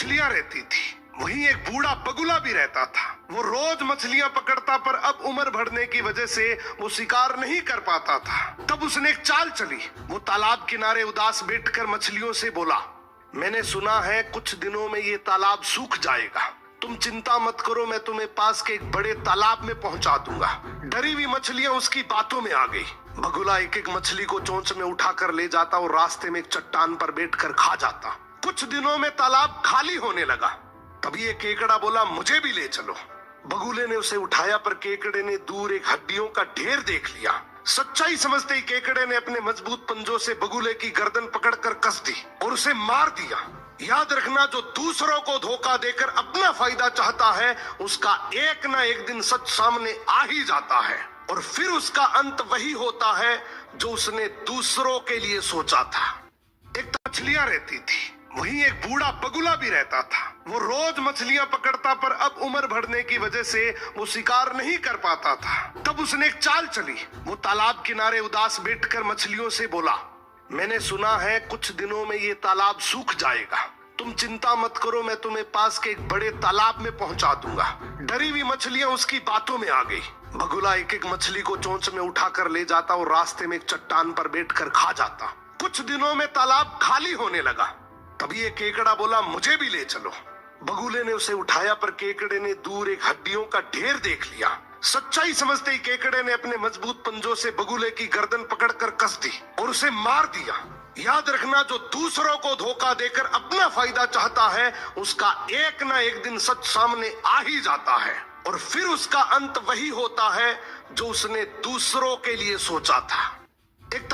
मछलियां रहती थी, वहीं एक बूढ़ा बगुला भी रहता था। वो रोज मछलियां पकड़ता, पर अब उम्र बढ़ने की वजह से वो शिकार नहीं कर पाता था। तब उसने एक चाल चली। वो तालाब किनारे उदास बैठकर मछलियों से बोला, मैंने सुना है कुछ दिनों में ये तालाब सूख जाएगा। तुम चिंता मत करो, मैं तुम्हें पास के एक बड़े तालाब में पहुंचा दूंगा। डरी हुई मछलियां उसकी बातों में आ गई। बगुला एक एक मछली को चोंच में उठाकर ले जाता और रास्ते में एक चट्टान पर बैठकर खा जाता। कुछ दिनों में तालाब खाली होने लगा। तभी एक केकड़ा बोला, मुझे भी ले चलो। बगुले ने उसे उठाया, पर केकड़े ने दूर एक हड्डियों का ढेर देख लिया। सच्चाई समझते ही केकड़े ने अपने मजबूत पंजों से बगुले की गर्दन पकड़कर कस दी और उसे मार दिया। याद रखना, जो दूसरों को धोखा देकर अपना फायदा चाहता है, उसका एक ना एक दिन सच सामने आ ही जाता है, और फिर उसका अंत वही होता है जो उसने दूसरों के लिए सोचा था। एक मछलियां रहती थी, वहीं एक बूढ़ा बगुला भी रहता था। वो रोज मछलियां पकड़ता, पर अब उम्र बढ़ने की वजह से वो शिकार नहीं कर पाता था। तब उसने एक चाल चली। वो तालाब किनारे उदास बैठकर मछलियों से बोला, मैंने सुना है कुछ दिनों में ये तालाब सूख जाएगा। तुम चिंता मत करो, मैं तुम्हें पास के एक बड़े तालाब में पहुंचा दूंगा। डरी हुई मछलियां उसकी बातों में आ गई। बगुला एक एक मछली को चोंच में उठाकर ले जाता और रास्ते में एक चट्टान पर बैठकर खा जाता। कुछ दिनों में तालाब खाली होने लगा। तभी एक केकड़ा बोला, मुझे भी ले चलो। बगुले ने उसे उठाया, पर केकड़े ने दूर एक हड्डियों का ढेर देख लिया। सच्चाई समझते ही केकड़े ने अपने मजबूत पंजों से बगुले की गर्दन पकड़कर कस दी और उसे मार दिया। याद रखना, जो दूसरों को धोखा देकर अपना फायदा चाहता है, उसका एक ना एक दिन सच सामने आ ही जाता है, और फिर उसका अंत वही होता है जो उसने दूसरों के लिए सोचा था।